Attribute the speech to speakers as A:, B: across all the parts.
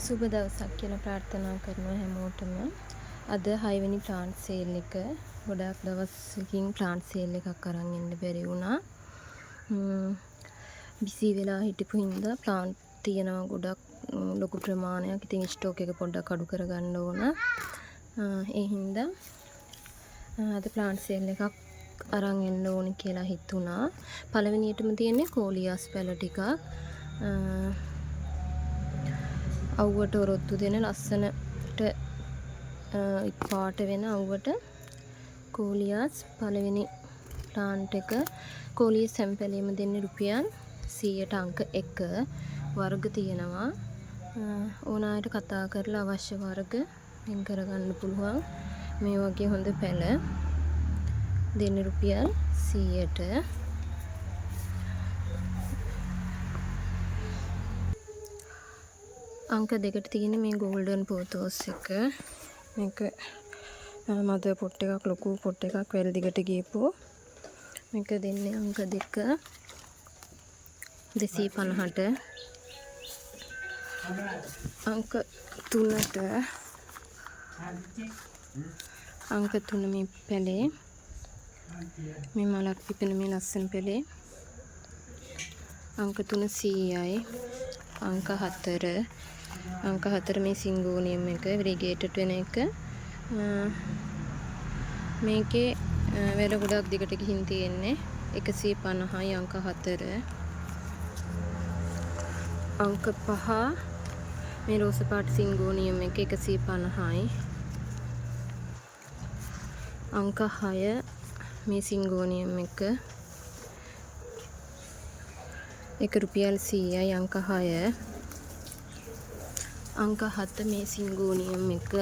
A: සුබ දවසක් කියලා ප්‍රාර්ථනා කරනවා හැමෝටම. අද 6 වෙනි ප්ලාන්ට් සේල් එක. ගොඩාක් දවසකින් ප්ලාන්ට් සේල් එකක් අරන් එන්න බැරි වුණා. බිසි වෙලා හිටපු හින්දා ප්ලාන්ට් තියෙනවා ගොඩක් ලොකු ප්‍රමාණයක්. ඉතින් ස්ටෝක් එක පොඩ්ඩක් අඩු කරගන්න ඕන. ඒ හින්දා අද ප්ලාන්ට් සේල් එකක් අරන් එන්න ඕනි කියලා හිතුණා. පළවෙනියටම තියෙන්නේ කෝලියාස් පැල ටිකක්. අවුවට ඔරොත්තු දෙන ලස්සනට පාට වෙන අවුවට කෝලියාස් පළවෙනි ප්ලාන්ට් එක. කෝලියස් සැම්පලේම දෙන්නේ රුපියල් 100ට අංක 1 වර්ග තියෙනවා. ඕන අයට කතා කරලා අවශ්‍ය වර්ග වෙන් කරගන්න පුළුවන්. මේ වගේ හොඳ පැල දෙන්නේ රුපියල් 100ට. අංක 2ට තියෙන මේ ගෝල්ඩන් පෝතෝස් එක. මේක මද පොට් එකක් ලොකු පොට් එකක් වැල් දිගට ගියපු. මේක දෙන්නේ අංක 2 250ට. අංක 3ට අංක 3 මේ පැලේ මේ මලක් පිපෙන මේ ලස්සන පැලේ අංක 3 100යි. අංක 4 අංක 4 මේ සිංගෝනියම් එක වෙරිගේටඩ් වෙන එක. මේකේ වැල ගොඩක් දිගට ගිහින් තියෙන්නේ 150යි අංක 4. අංක 5 මේ රෝස පාට සිංගෝනියම් එක 150යි. අංක 6 මේ සිංගෝනියම් එක රුපියල් 100යි අංක 6. අංක 7 මේ සිංගෝනියම් එක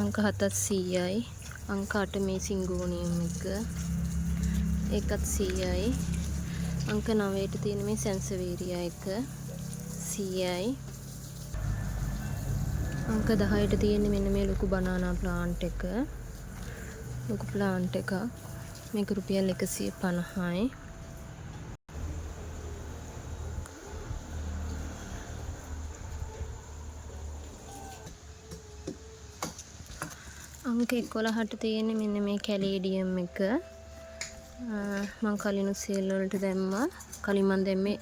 A: අංක 7ත් 100යි. අංක 8 මේ සිංගෝනියම් එක ඒකත් 100යි. අංක 9ට තියෙන මේ සැන්සවේරියා එක 100යි. අංක 10ට තියෙන මෙන්න මේ ලොකු බනානා ප්ලාන්ට් එක. ලොකු ප්ලාන්ට් එකක්. මේක රුපියල් 150යි. අංක 11ට තියෙන්නේ මෙන්න මේ කැලේඩියම් එක. මං කලිනුත් සේල් වලට දැම්මා. කලින් මං දැම්මේ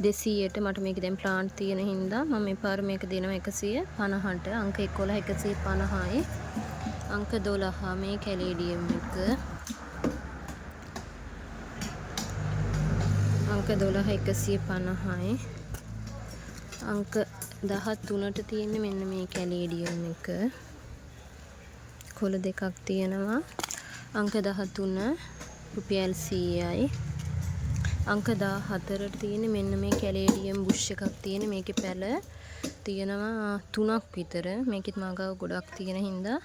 A: 200ට. මට මේක දැන් ප්ලාන්ට් තියෙන හින්දා මම මේ පාර මේක දෙනවා 150ට. අංක 11 150යි. අංක 12 මේ කැලේඩියම් එක. අංක 12 150යි. අංක 13ට තියෙන්නේ මෙන්න මේ කැලේඩියම් එක. කොළ දෙකක් තියෙනවා. අංක 13 රුපියල් 100යි. අංක 14ට තියෙන්නේ මෙන්න මේ කැලේඩියම් බුෂ් එකක් තියෙන. මේකේ පැල තියෙනවා 3ක් විතර. මේකෙත් මාගාව ගොඩක් තියෙන හින්දා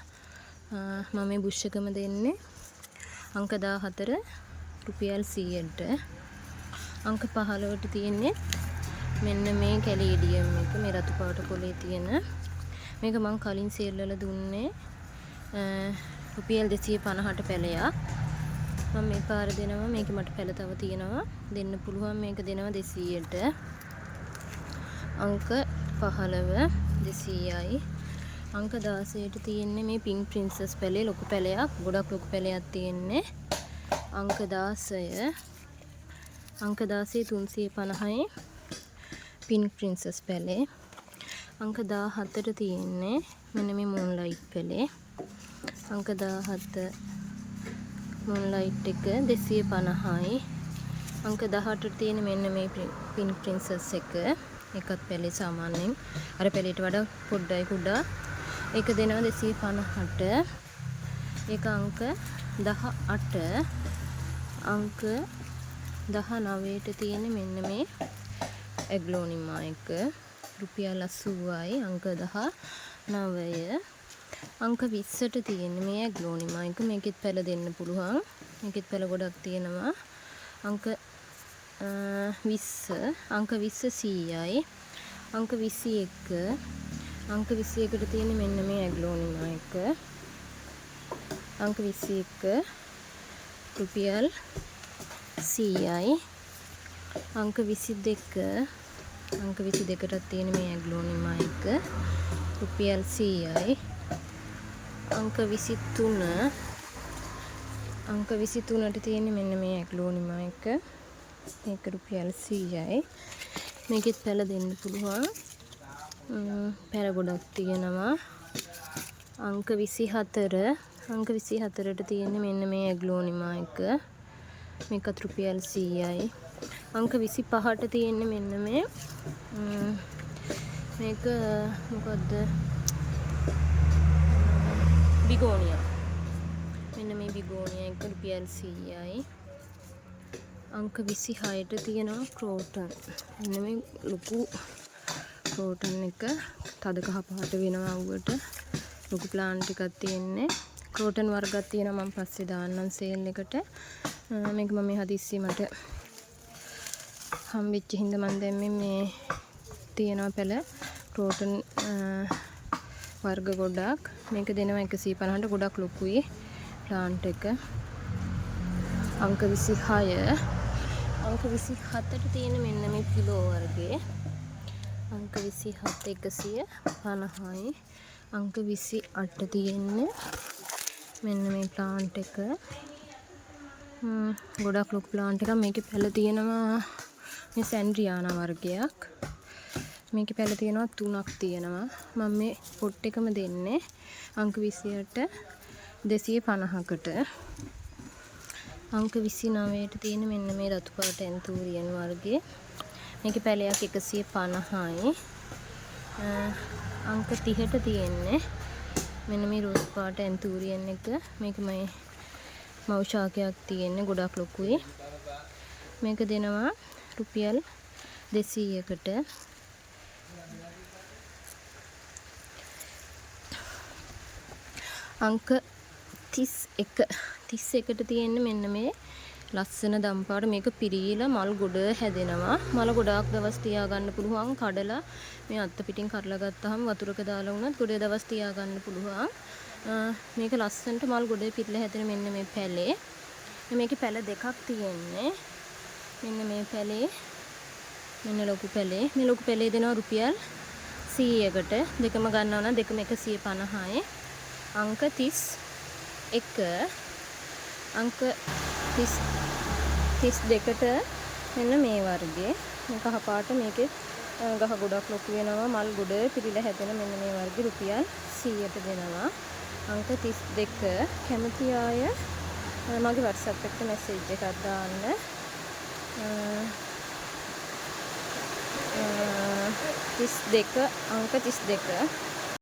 A: මම මේ බුෂ් එකම දෙන්නේ අංක 14 රුපියල් 100ට. අංක 15ට තියෙන්නේ මෙන්න මේ කැලේඩියම් එක. මේ රතු පාට කොළේ තියෙන මේක මං කලින් සේල් වල දුන්නේ රුපියල් 250ට පැලයක්. මම මේ පාර දෙනවා. මේකේ මට පැල තව තියෙනවා දෙන්න පුළුවන්. මේක දෙනවා 200ට. අංක 15 200යි. අංක 16ට තියෙන්නේ මේ පින්ක් ප්‍රින්සස් පැලේ ලොකු පැලයක්. ගොඩක් ලොකු පැලයක් තියෙන්නේ. අංක 16 අංක 16 350යි පින්ක් ප්‍රින්සස් පැලේ. අංක 17ට තියෙන්නේ මෙන්න මේ මූන්ලයිට් පැලේ. අංක 17 මූන්ලයිට් එක 250යි. අංක 18ට තියෙන මෙන්න මේ පින්ක් ප්‍රින්සස් එක. එකත් පැලේ සාමාන්‍යයෙන් අර පැලේට වඩා පොඩ්ඩයි කුඩා. ඒක දෙනවා 250ට. ඒක අංක 18. අංක 19ට තියෙන මෙන්න මේ ඇග්ලෝනිමා එක රුපියල් 80යි. අංක 19. අංක 20ට තියෙන්නේ මේ ඇග්ලෝනිමා එක. මේකෙත් පැල දෙන්න පුළුවන්. මේකෙත් පැල ගොඩක් තියෙනවා. අංක 20 අංක 20 100යි. අංක 21 අංක 21ට තියෙන්නේ මෙන්න මේ ඇග්ලෝනිමා එක. අංක 21 රුපියල් 100යි. අංක 22 අංක 22ටත් තියෙන මේ ඇග්ලෝනිමා එක රුපියල් 100යි. අංක 23 ට තියෙන මෙන්න මේ ඇග්ලෝනිමා එක. මේක රුපියල් 100යි. මේකෙත් පැල දෙන්න පුළුවන්. පැල ගොඩක් තියෙනවා. අංක 24ට තියෙන මෙන්න මේ ඇග්ලෝනිමා එක. මේකත් රුපියල් 100යි. අංක 25ට තියෙන්නේ මෙන්න මේ මේක මොකද්ද? බිගෝනියා. මෙන්න මේ බිගෝනියා එක රුපියල් 100යි. අංක 26ට තියෙනවා ක්‍රෝටන්. මෙන්න මේ ලොකු ක්‍රෝටන් එක තද කහ පාට වෙනවා උඩට. ලොකු ප්ලාන්ට් එකක් තියෙන්නේ. ක්‍රෝටන් වර්ගයක් තියෙනවා මම පස්සේ දාන්නම් සේල් එකට. මේක මම හදිස්සි මට හම්බෙච්ච හින්දා මම දැන් මේ තියෙනවා පැල ක්‍රෝටන් වර්ග ගොඩක්. මේක දෙනවා 150ට ගොඩක් ලොකුයි ප්ලාන්ට් එක. අංක 27ට තියෙන මෙන්න මේ පිලෝ වර්ගේ. අංක 27 150යි. අංක 28 තියෙන්නේ මෙන්න මේ ප්ලාන්ට් එක. ගොඩක් ලොකු ප්ලාන්ට් එකක්. මේකේ පැල තියෙනවා මේ සැන්ඩ්‍රියානා වර්ගයක්. මේකේ පැල තියෙනවා 3ක් තියෙනවා. මම මේ පොට් එකම දෙන්නේ අංක 28 250කට. අංක 29ට තියෙන මෙන්න මේ රතු පාට ඇන්තූරියන් වර්ගේ. මේකේ පැලයක් 150යි. අංක 30ට තියෙන්නේ මෙන්න මේ රෝස් පාට ඇන්තූරියන් එක. මේක මේ මව් ශාකයක් තියෙන්නේ ගොඩක් ලොකුයි. මේක දෙනවා රුපියල් 200කට. අංක 31ට තියෙන්නේ මෙන්න මේ ලස්සන දම්පාට. මේක පිරීලා මල් ගොඩ හැදෙනවා. මල ගොඩාක් දවස් තියාගන්න පුළුවන්. කඩලා මේ අත්ත පිටින් කරලා ගත්තාම වතුරක දාලා වුණත් ගොඩේ දවස් තියාගන්න පුළුවන්. මේක ලස්සනට මල් ගොඩේ පිරලා හැදෙන මෙන්න මේ පැලේ. මේකේ පැල දෙකක් තියෙන්නේ. මෙන්න මේ පැලේ මෙන්න ලොකු පැලේ. මේ ලොකු පැලේ දෙනවා රුපියල් 100කට. දෙකම ගන්නවා නම් දෙකම 150යි. අංක 31 අංක 32ට මෙන්න මේ වර්ගේ. මේ කහ පාට මේකේ ගහ ගොඩක් ලොකු වෙනවා. මල් ගොඩ පිරීලා හැදෙන මෙන්න මේ වර්ගේ රුපියල් 100ට දෙනවා. අංක 32 කැමති අය මගේ WhatsApp එකට මැසේජ් එකක් දාන්න. 32 අංක 32